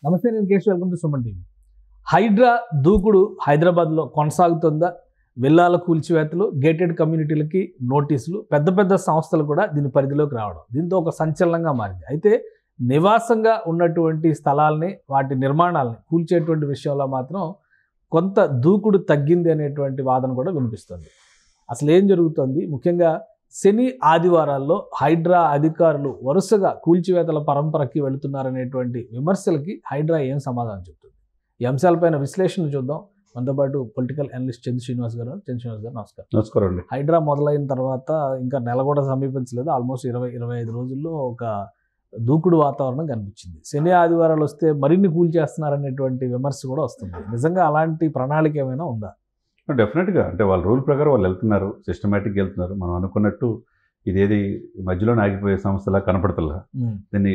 నమస్తే, నేను Keshav. Welcome to Suman TV. Hydraa దూకుడు హైదరాబాద్లో కొనసాగుతుందా? విల్లాల కూల్చివేతలు, గేటెడ్ కమ్యూనిటీలకి నోటీసులు, పెద్ద పెద్ద సంస్థలు కూడా దీని పరిధిలోకి రావడం, దీంతో ఒక సంచలనంగా మారింది. అయితే నివాసంగా ఉన్నటువంటి స్థలాల్ని, వాటి నిర్మాణాలని కూల్చేటువంటి విషయంలో మాత్రం కొంత దూకుడు తగ్గింది అనేటువంటి వాదన కూడా వినిపిస్తుంది. అసలు ఏం జరుగుతుంది? ముఖ్యంగా శని ఆదివారాల్లో హైడ్రా అధికారులు వరుసగా కూల్చివేతల పరంపరకి వెళుతున్నారనేటువంటి విమర్శలకి హైడ్రా ఏం సమాధానం చెప్తుంది? ఈ అంశాలపైన విశ్లేషణ చూద్దాం. మనతో పాటు పొలిటికల్ అనలిస్ట్ చంద్ర శ్రీనివాస్ గారు. నమస్కారం. నమస్కారం అండి. హైడ్రా మొదలైన తర్వాత ఇంకా నెల కూడా సమీపించలేదు. ఆల్మోస్ట్ 20-25 రోజుల్లో ఒక దూకుడు వాతావరణం కనిపించింది. శని ఆదివారాలు వస్తే మరిన్ని కూల్చేస్తున్నారనేటువంటి విమర్శ కూడా వస్తుంది. నిజంగా అలాంటి ప్రణాళిక ఏమైనా ఉందా? డెఫినెట్గా, అంటే వాళ్ళ రూల్ ప్రకారం వాళ్ళు వెళ్తున్నారు, సిస్టమేటిక్గా వెళ్తున్నారు. మనం అనుకున్నట్టు ఇదేది మధ్యలోనే ఆగిపోయే సంస్థలా కనపడతలా. దీన్ని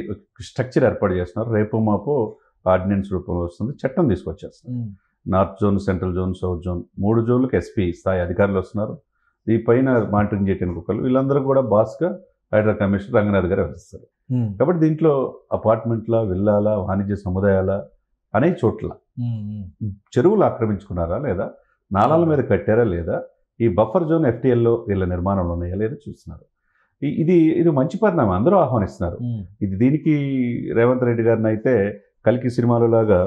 స్ట్రక్చర్ ఏర్పాటు చేస్తున్నారు. రేపు మాపు ఆర్డినెన్స్ రూపంలో వస్తుంది, చట్టం తీసుకొచ్చేస్తారు. North zone, central zone, south zone, 3 జోన్లకు ఎస్పీ స్థాయి అధికారులు వస్తున్నారు. ఈ పైన మానిటరింగ్ చేయడానికి ఒకళ్ళు, వీళ్ళందరూ కూడా బాస్గా హైడ్రా కమిషనర్ రంగనాథ్ గారు వ్యవహరిస్తారు. కాబట్టి దీంట్లో అపార్ట్మెంట్ల, విల్లాల, వాణిజ్య సముదాయాల అనే చోట్ల చెరువులు ఆక్రమించుకున్నారా లేదా, నాలాల మీద కట్టారా లేదా, ఈ బఫర్ జోన్ ఎఫ్టీఎల్లో వీళ్ళ నిర్మాణంలో ఉన్నాయా లేదా చూస్తున్నారు. ఇది మంచి పరిణామం, అందరూ ఆహ్వానిస్తున్నారు. దీనికి రేవంత్ రెడ్డి గారిని అయితే కల్కి సినిమాలో లాగా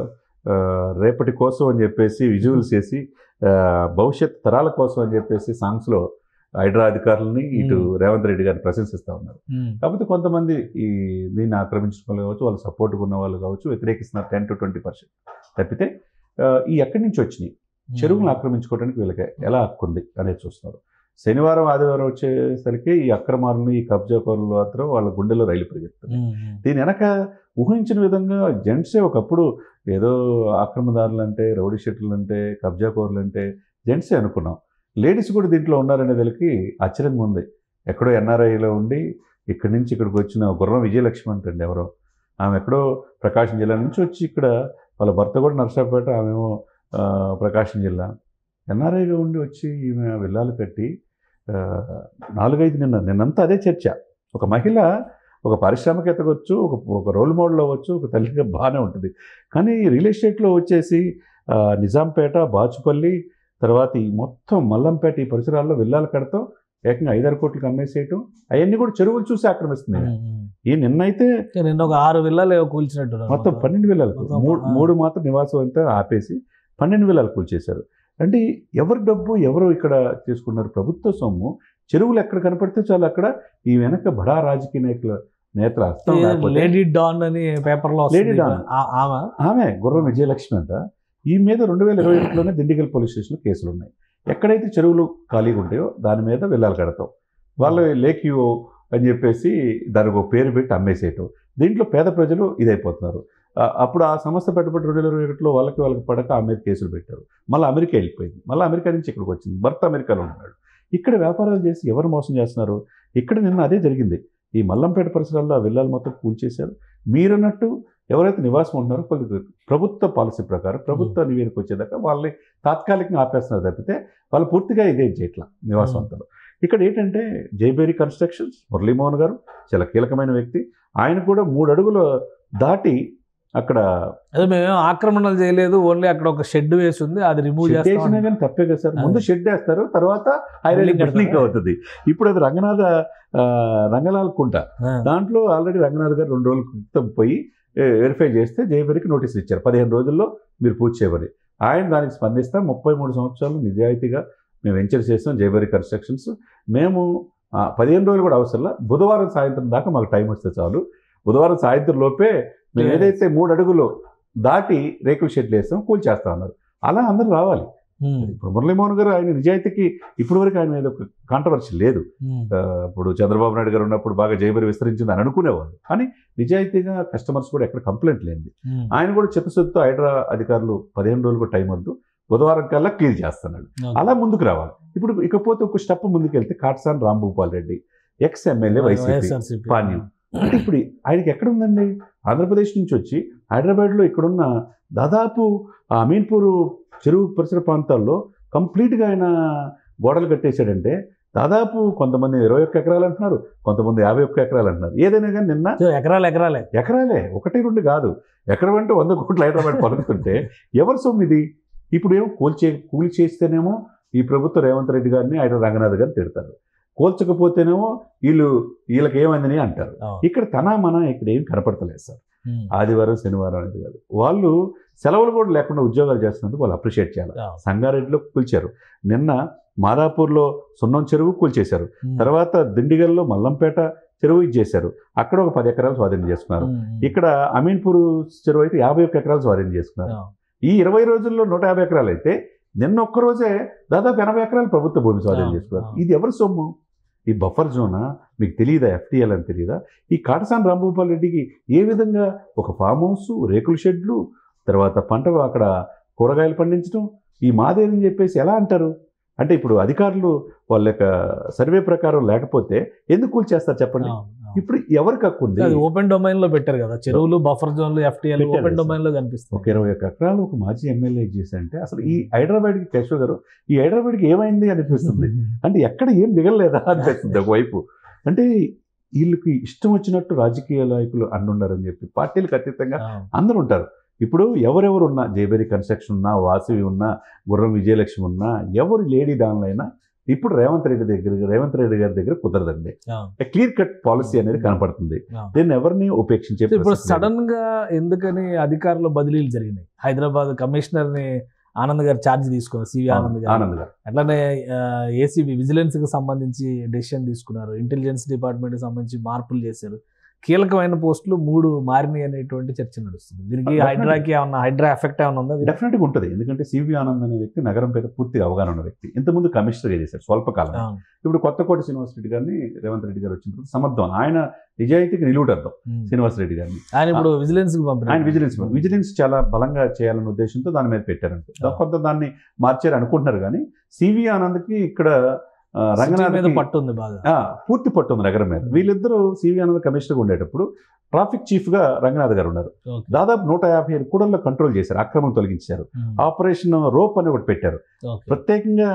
రేపటి కోసం అని చెప్పేసి విజువల్స్ చేసి, భవిష్యత్ తరాల కోసం అని చెప్పేసి సాంగ్స్లో హైడ్రా అధికారులని ఇటు రేవంత్ రెడ్డి గారిని ప్రశంసిస్తూ ఉన్నారు. కాకపోతే కొంతమంది దీన్ని ఆక్రమించిన వాళ్ళు కావచ్చు, వాళ్ళు సపోర్ట్గా ఉన్న వాళ్ళు కావచ్చు, వ్యతిరేకిస్తున్నారు 10-20% తప్పితే ఈ ఎక్కడి నుంచి వచ్చినాయి చెరువులను ఆక్రమించుకోవడానికి వీళ్ళకి ఎలా హక్కుంది అనేది చూస్తున్నారు. శనివారం ఆదివారం వచ్చేసరికి ఈ అక్రమాలను, ఈ కబ్జాకోరులు మాత్రం వాళ్ళ గుండెలో రైలు పరిగెత్తుంది. దీని వెనక ఊహించిన విధంగా జెంట్సే ఒకప్పుడు ఏదో ఆక్రమదారులు అంటే, రౌడీ షీటర్లు అంటే, కబ్జాకోరులు అంటే జెంట్సే అనుకున్నాం. లేడీస్ కూడా దీంట్లో ఉన్నారనేదానికి ఆశ్చర్యంగా ఉంది. ఎక్కడో ఎన్ఆర్ఐలో ఉండి ఇక్కడి నుంచి ఇక్కడికి వచ్చిన గుర్రం విజయలక్ష్మి అంటండి ఎవరో, ఆమె ఎక్కడో ప్రకాశం జిల్లా నుంచి వచ్చి ఇక్కడ, వాళ్ళ భర్త కూడా నర్సాపేట, ఆమెమో ప్రకాశం జిల్లా, ఎన్ఆర్ఐగా ఉండి వచ్చి ఈమె విల్లాలు కట్టి 4-5 నిన్నంతా అదే చర్చ. ఒక మహిళ ఒక పారిశ్రామికవేత్త అవ్వచ్చు, ఒక రోల్ మోడల్ అవ్వచ్చు, ఒక తల్లిగా బాగానే ఉంటుంది. కానీ రియల్ ఎస్టేట్లో వచ్చేసి నిజాంపేట, బాచుపల్లి, తర్వాత ఈ మొత్తం మల్లంపేట ఈ పరిసరాల్లో విల్లాలు కడతాం, ఏకంగా 5-6 కోట్లకు అమ్మేసేయటం, అవన్నీ కూడా చెరువులు చూసి ఆక్రమిస్తున్నాయి. ఈ నిన్నైతే ఒక 6 విల్లాలు కూల్చినట్టు, మొత్తం 12 విల్లాలకు 3 మాత్రం నివాసం అంతా ఆపేసి 12 విల్లాలు కూల్చేశారు. అంటే ఎవరి డబ్బు ఎవరు ఇక్కడ తీసుకున్నారు? ప్రభుత్వ సొమ్ము. చెరువులు ఎక్కడ కనపడితే చాలు అక్కడ ఈ వెనక బడా రాజకీయ నేతల అర్థం. లేడీ డాన్ అని పేపర్లో, లేడీ డాన్ ఆమె గుర్రం విజయలక్ష్మి అంట. ఈ మీద 2021లోనే దిండిగల్ పోలీస్ స్టేషన్లో కేసులు ఉన్నాయి. ఎక్కడైతే చెరువులు ఖాళీగా ఉంటాయో దాని మీద విల్లాలు కడతాం, వాళ్ళు లేక్యూ అని చెప్పేసి దానికి ఒక పేరు పెట్టి అమ్మేసేయటం. దీంట్లో పేద ప్రజలు ఇదైపోతున్నారు. అప్పుడు ఆ సంస్థ పెట్టుబడి 2021లో వాళ్ళకి పడక ఆ మీద కేసులు పెట్టారు. మళ్ళీ అమెరికా వెళ్ళిపోయింది. మళ్ళీ అమెరికా నుంచి ఇక్కడికి వచ్చింది. భర్త అమెరికాలో ఉన్నాడు. ఇక్కడ వ్యాపారాలు చేసి ఎవరు మోసం చేస్తున్నారు? ఇక్కడ నిన్న అదే జరిగింది. ఈ మల్లంపేట పరిసరాల్లో ఆ విల్లాలు మొత్తం కూల్చేశారు. మీరన్నట్టు ఎవరైతే నివాసం ఉంటున్నారో ప్రభుత్వ పాలసీ ప్రకారం, ప్రభుత్వ నివేదిక వచ్చేదాకా వాళ్ళని తాత్కాలికంగా ఆపేస్తున్నారు తప్పితే వాళ్ళు పూర్తిగా ఇదే చేయట్లా నివాసం అంతా. ఇక్కడ ఏంటంటే జైబేరి కన్స్ట్రక్షన్స్, మురళీమోహన్ గారు చాలా కీలకమైన వ్యక్తి. ఆయన కూడా 3 అడుగులు దాటి అక్కడ, అదే మేము ఆక్రమణలు చేయలేదు, ఓన్లీ అక్కడ ఒక షెడ్ వేసి ఉంది, అది రిమూవ్ చేసినా కానీ తప్పే కదా సార్. ముందు షెడ్ వేస్తారు, తర్వాత బిల్డింగ్ అవుతుంది. ఇప్పుడు అది రంగనాథ్ కుంట, దాంట్లో ఆల్రెడీ రంగనాథ్ గారు 2 రోజుల క్రితం పోయి వెరిఫై చేస్తే జైబేరికి నోటీసులు ఇచ్చారు, 15 రోజుల్లో మీరు పూర్తి చేయమని. ఆయన దానికి స్పందిస్తా 33 సంవత్సరాలు నిజాయితీగా మేము వెంచర్ చేస్తాం జైబేరి కన్స్ట్రక్షన్స్. మేము 15 రోజులు కూడా అవసరంలా, బుధవారం సాయంత్రం దాకా మాకు టైం వస్తే చాలు, బుధవారం సాయంత్రం లోపే మేము ఏదైతే 3 అడుగులు దాటి రేకుల షెడ్లు వేస్తాం కూల్చేస్తా ఉన్నారు. అలా అందరూ రావాలి. ఇప్పుడు మురళీమోహన్ గారు ఆయన నిజాయితీకి ఇప్పటి వరకు ఆయన మీద ఒక కాంట్రవర్సీ లేదు. ఇప్పుడు చంద్రబాబు నాయుడు గారు ఉన్నప్పుడు బాగా జైబేరి విస్తరించింది అని అనుకునేవాళ్ళు, కానీ నిజాయితీగా కస్టమర్స్ కూడా ఎక్కడ కంప్లైంట్ లేనిది. ఆయన కూడా చిత్తశుద్ధితో హైడ్రా అధికారులు 15 రోజులు కూడా టైం వద్దు, బుధవారం కల్లా క్లియర్ చేస్తున్నాడు. అలా ముందుకు రావాలి. ఇప్పుడు ఇకపోతే ఒక స్టెప్ ముందుకు వెళ్తే కాట్సాని రాంభూపాల్ రెడ్డి, ఎక్స్-ఎమ్మెల్యే వైసీపీ పాణ్యం. అంటే ఇప్పుడు ఆయనకి ఎక్కడ ఉందండి? ఆంధ్రప్రదేశ్ నుంచి వచ్చి హైదరాబాద్లో ఇక్కడున్న దాదాపు అమీన్పూర్ చెరువు పరిసర ప్రాంతాల్లో కంప్లీట్గా ఆయన గోడలు కట్టేశాడంటే దాదాపు కొంతమంది 21 ఎకరాలు అంటున్నారు, కొంతమంది 51 ఎకరాలు అంటున్నారు. ఏదైనా కానీ నిన్న ఎకరాలే 1-2 కాదు, ఎకరం అంటే 100 కోట్ల హైదరాబాద్ పలుకుతుంటే ఎవరి సొమ్ము ఇది? ఇప్పుడు ఏమో కూలి చేస్తేనేమో ఈ ప్రభుత్వం రేవంత్ రెడ్డి గారిని ఆయన రంగనాథ్ గారిని తిడతారు, కూల్చకపోతేనేమో వీళ్ళకి ఏమైందని అంటారు. ఇక్కడ ఇక్కడ ఏం కనపడతలేదు సార్. ఆదివారం శనివారం అనేది కాదు, వాళ్ళు సెలవులు కూడా లేకుండా ఉద్యోగాలు చేస్తున్నందుకు వాళ్ళు అప్రిషియేట్ చేయాలి. సంగారెడ్డిలో కూల్చారు, నిన్న మాదాపూర్లో సున్నం చెరువు కూల్చేశారు, తర్వాత దిండిగల్లో మల్లంపేట చెరువు ఇచ్చేశారు, అక్కడ ఒక 10 ఎకరాలు స్వాధీనం చేసుకున్నారు. ఇక్కడ అమీన్పూర్ చెరువు అయితే 51 ఎకరాలు స్వాధీనం చేసుకున్నారు. ఈ 20 రోజుల్లో 150 ఎకరాలు అయితే నిన్న ఒక్కరోజే దాదాపు 80 ఎకరాలు ప్రభుత్వ భూమి స్వాధీనం చేసుకున్నారు. ఇది ఎవరి సొమ్ము? ఈ బఫర్ జోనా మీకు తెలియదా? FTL అని తెలియదా? ఈ కాటసాని రాంభూపాల్ రెడ్డికి ఏ విధంగా ఒక ఫామ్ హౌస్, రేకుల షెడ్లు, తర్వాత పంట అక్కడ కూరగాయలు పండించడం, ఈ మాదేని చెప్పేసి ఎలా అంటారు? అంటే ఇప్పుడు అధికారులు వాళ్ళ యొక్క సర్వే ప్రకారం లేకపోతే ఎందుకు కూల్చేస్తారు చెప్పండి? ఇప్పుడు ఎవరికి హక్కు ఉంది? ఓపెన్ డొమైన్ లో పెట్టారు కదా చెరువులు, బఫర్ జోన్లు, FTL ఓపెన్ డొమైన్ లో కనిపిస్తుంది. ఒక 21 ఎకరాలు ఒక మాజీ ఎమ్మెల్యే చేశారంటే అసలు ఈ హైదరాబాద్కి కేశవ్ గారు, ఈ హైదరాబాద్కి ఏమైంది అనిపిస్తుంది. అంటే ఎక్కడ ఏం మిగలలేదా అనిపిస్తుంది ఒకవైపు. అంటే వీళ్ళకి ఇష్టం వచ్చినట్టు రాజకీయ నాయకులు అన్నుండారని చెప్పి పార్టీలకు అతీతంగా అందరూ ఉంటారు. ఇప్పుడు ఎవరెవరు ఉన్నా, జేబేరి కన్స్ట్రక్షన్ ఉన్నా, వాసవి ఉన్నా, గుర్రం విజయలక్ష్మి ఉన్నా, ఎవరు లేడీ డాన్లైనా ఇప్పుడు రేవంత్ రెడ్డి గారి దగ్గర కుదరదండి. క్లియర్ కట్ పాలసీ అనేది కనపడుతుంది. దీన్ని ఎవరిని ఉపేక్షించే. ఇప్పుడు సడన్ గా ఎందుకని అధికారుల బదిలీలు జరిగినాయి? హైదరాబాద్ కమిషనర్ ని ఆనంద్ గారు ఛార్జ్ తీసుకున్నారు, సివి ఆనంద్ గారు. అట్లానే ఏసీబీ విజిలెన్స్ కి సంబంధించి డెసిషన్ తీసుకున్నారు, ఇంటెలిజెన్స్ డిపార్ట్మెంట్ కి సంబంధించి మార్పులు చేశారు. కీలకమైన పోస్టులు 3 మారినాయి అనేటువంటి చర్చ నడుస్తుంది. దీనికి హైడ్రా ఎఫెక్ట్ ఏమైనా ఉందా? డెఫినెట్గా ఉంటుంది. ఎందుకంటే సివి ఆనంద్ అనే వ్యక్తి నగరం మీద పూర్తిగా అవగాహన ఉన్న వ్యక్తి. ఇంతకుముందు కమిషనర్గా చేశారు స్వల్పకాలం. ఇప్పుడు కొత్తకోట శ్రీనివాస్ రెడ్డి గారిని రేవంత్ రెడ్డి గారు వచ్చిన తర్వాత సమర్థం, ఆయన నిజాయితీకి నిలువుటర్థం శ్రీనివాస్ రెడ్డి గారిని. ఆయన ఇప్పుడు విజిలెన్స్ కి పంపారు. ఆయన విజిలెన్స్ చాలా బలంగా చేయాలనే ఉద్దేశంతో దాని మీద పెట్టారనుకో. కొంత దాన్ని మార్చారు అనుకుంటున్నారు. కానీ సివి ఆనంద్కి ఇక్కడ రంగనాథ్ మీద పట్టు ఉంది, బాగా పూర్తి పట్టు ఉంది నగరం మీద. వీళ్ళిద్దరూ సివి ఆనంద్ కమిషనర్గా ఉండేటప్పుడు ట్రాఫిక్ చీఫ్ గా రంగనాథ్ గారు ఉన్నారు. దాదాపు 155 కూడల్లో కంట్రోల్ చేశారు, అక్రమం తొలగించారు. ఆపరేషన్ రోప్ అని ఒకటి పెట్టారు. ప్రత్యేకంగా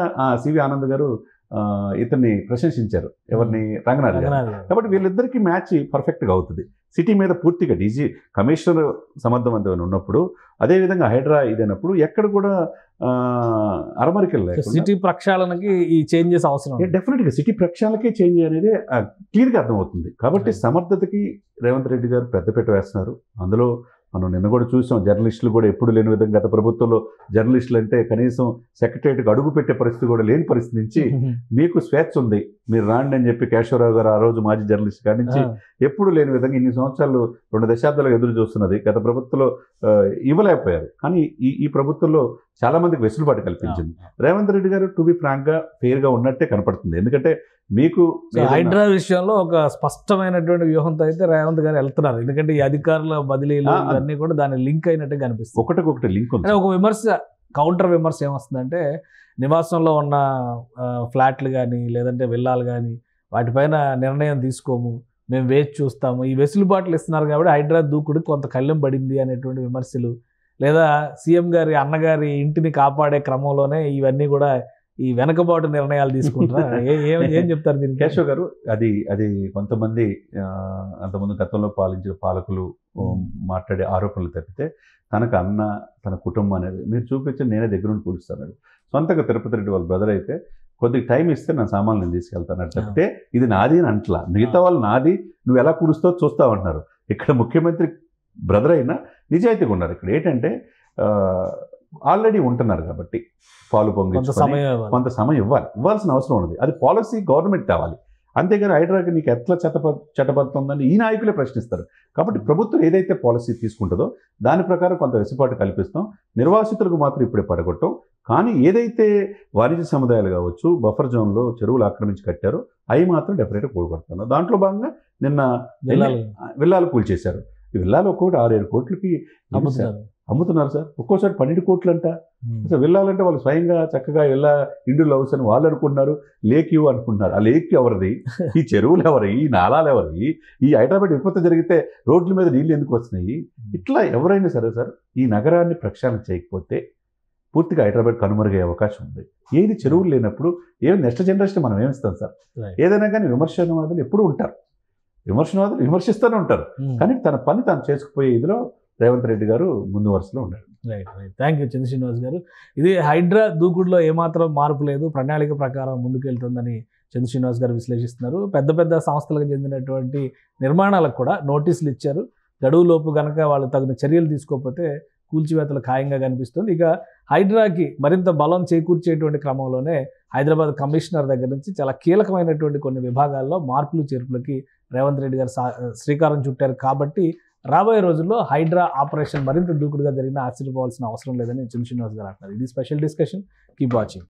సివి ఆనంద్ గారు ఇతన్ని ప్రశంసించారు, ఎవరిని? రంగనాథ్ గారు. కాబట్టి వీళ్ళిద్దరికి మ్యాచ్ పర్ఫెక్ట్గా అవుతుంది. సిటీ మీద పూర్తిగా డీజీ కమిషనర్ సమర్థవంతమైన ఉన్నప్పుడు, అదేవిధంగా హైడ్రా ఇదైనప్పుడు ఎక్కడ కూడా అరమరికలు లేకుండా సిటీ ప్రక్షాళనకి ఈ చేంజెస్ అవసరం. డెఫినెట్గా సిటీ ప్రక్షాళనకే చేంజ్ అనేది క్లియర్గా అర్థమవుతుంది. కాబట్టి సమర్థతకి రేవంత్ రెడ్డి గారు పెద్దపీట వేస్తున్నారు. అందులో మనం నిన్న కూడా చూసాం, జర్నలిస్టులు కూడా ఎప్పుడు లేని విధంగా గత ప్రభుత్వంలో జర్నలిస్టులు అంటే కనీసం సెక్రటరియట్కి అడుగు పెట్టే పరిస్థితి కూడా లేని పరిస్థితి నుంచి మీకు స్వేచ్ఛ ఉంది, మీరు రాండి అని చెప్పి కేశవరావు గారు ఆ రోజు మాజీ జర్నలిస్ట్ కాడి నుంచి ఎప్పుడు లేని విధంగా ఇన్ని సంవత్సరాలు 2 దశాబ్దాలుగా ఎదురు చూస్తున్నది. గత ప్రభుత్వంలో ఇవ్వలేకపోయారు, కానీ ఈ ప్రభుత్వంలో చాలా మందికి వెసులుబాటు కల్పించింది. రేవంత్ రెడ్డి గారు టు బి ఫ్రాంక్ గా ఫెయిర్ గా ఉన్నట్టే కనపడుతుంది. ఎందుకంటే మీకు హైడ్రా విషయంలో ఒక స్పష్టమైనటువంటి వ్యూహంతో అయితే రేవంత్ గారు వెళ్తున్నారు. ఎందుకంటే ఈ అధికారుల బదిలీలు అన్ని కూడా దాని లింక్ అయినట్టు కనిపిస్తుంది. ఒకటి లింక్ ఉంది. ఒక విమర్శ, కౌంటర్ విమర్శ ఏమొస్తుందంటే, నివాసంలో ఉన్న ఫ్లాట్లు కానీ లేదంటే విల్లాలు కానీ వాటిపైన నిర్ణయం తీసుకోము, మేము వేచి చూస్తాము, ఈ వెసులుబాట్లు ఇస్తున్నారు కాబట్టి హైడ్రా దూకుడు కొంత కళ్ళెం పడింది అనేటువంటి విమర్శలు, లేదా సీఎం గారి అన్నగారి ఇంటిని కాపాడే క్రమంలోనే ఇవన్నీ కూడా ఈ వెనకబాటు నిర్ణయాలు తీసుకుంటారా? ఏం చెప్తారు దీనికి? కేశవ్ గారు, అది కొంతమంది అంతకుముందు గతంలో పాలించిన పాలకులు మాట్లాడే ఆరోపణలు తప్పితే తనకు అన్న, తన కుటుంబం అనేది మీరు చూపించి నేనే దగ్గర నుండి కూలుస్తాను. సొంతగా తిరుపతి రెడ్డి వాళ్ళ బ్రదర్ అయితే కొద్దిగా టైం ఇస్తే నా సామాన్లు నేను తీసుకెళ్తాను తప్పితే ఇది నాది అని అంటలా. మిగతా వాళ్ళు నాది, నువ్వు ఎలా కూలుస్తావు చూస్తావు అంటున్నారు. ఇక్కడ ముఖ్యమంత్రి బ్రదర్ అయినా నిజాయితీగా ఉన్నారు. ఇక్కడ ఏంటంటే ఆల్రెడీ ఉంటున్నారు కాబట్టి పాలు పొంగించుకొని కొంత సమయం ఇవ్వాల్సిన అవసరం ఉన్నది. అది పాలసీ గవర్నమెంట్ తేవాలి. అంతేగాని హైడ్రాకి నీకు ఎట్లా చట్టబడుతుందని ఈ నాయకులే ప్రశ్నిస్తారు. కాబట్టి ప్రభుత్వం ఏదైతే పాలసీ తీసుకుంటుందో దాని ప్రకారం కొంత వెసులుబాటు కల్పిస్తాం. నిర్వాసితులకు మాత్రం ఇప్పుడే పడగొట్టం. కానీ ఏదైతే వాణిజ్య సముదాయాలు కావచ్చు, బఫర్ జోన్లో చెరువులు ఆక్రమించి కట్టారో అవి మాత్రం డెఫినెట్గా కూడగొడుతున్నారు. దాంట్లో భాగంగా నిన్న విల్లాలు కూల్చేశారు. ఈ విల్లాలు ఒక్కొక్కటి 6-7 కోట్లకి అమ్ముతున్నారు సార్. ఒక్కోసారి 12 కోట్లు అంట. అసలు వెళ్ళాలంటే వాళ్ళు స్వయంగా చక్కగా ఇండు లవ్స్ అని వాళ్ళు అనుకుంటున్నారు, లేక్ యూ అనుకుంటున్నారు. ఆ లేక్ ఎవరిది? ఈ చెరువులు ఎవరి? ఈ నాళాలు ఎవరి? ఈ హైదరాబాద్ విపత్తు జరిగితే రోడ్ల మీద నీళ్ళు ఎందుకు వస్తున్నాయి? ఇట్లా ఎవరైనా సరే సార్ ఈ నగరాన్ని ప్రక్షాళన చేయకపోతే పూర్తిగా హైదరాబాద్ కనుమరుగయ్యే అవకాశం ఉంది. ఏది చెరువులు లేనప్పుడు నెక్స్ట్ జనరేషన్ మనం ఏమిస్తాం సార్? ఏదైనా కానీ విమర్శనవాదులు ఎప్పుడూ ఉంటారు, విమర్శనవాదులు విమర్శిస్తూనే ఉంటారు, కానీ తన పని తాను చేసుకుపోయే ఇదిలో రేవంత్ రెడ్డి గారు ముందు వరుసలో ఉన్నారు. రైట్. థ్యాంక్ యూ చంద్ర శ్రీనివాస్ గారు. ఇది హైడ్రా దూకుడులో ఏమాత్రం మార్పు లేదు, ప్రణాళిక ప్రకారం ముందుకెళ్తుందని చంద్ర శ్రీనివాస్ గారు విశ్లేషిస్తున్నారు. పెద్ద పెద్ద సంస్థలకు చెందినటువంటి నిర్మాణాలకు కూడా నోటీసులు ఇచ్చారు. గడువులోపు కనుక వాళ్ళు తగిన చర్యలు తీసుకోకపోతే కూల్చివేతలు ఖాయంగా కనిపిస్తుంది. ఇక హైడ్రాకి మరింత బలం చేకూర్చేటువంటి క్రమంలోనే హైదరాబాద్ కమిషనర్ దగ్గర నుంచి చాలా కీలకమైనటువంటి కొన్ని విభాగాల్లో మార్పులు చేర్పులకి రేవంత్ రెడ్డి గారు శ్రీకారం చుట్టారు. కాబట్టి రాబోయే రోజుల్లో హైడ్రా ఆపరేషన్ మరింత దూకుడుగా జరిగినా ఆశ్చర్యపోవాల్సిన అవసరం లేదని చంద్ర శ్రీనివాస్ గారు అంటున్నారు. ఇది స్పెషల్ డిస్కషన్. Keep watching.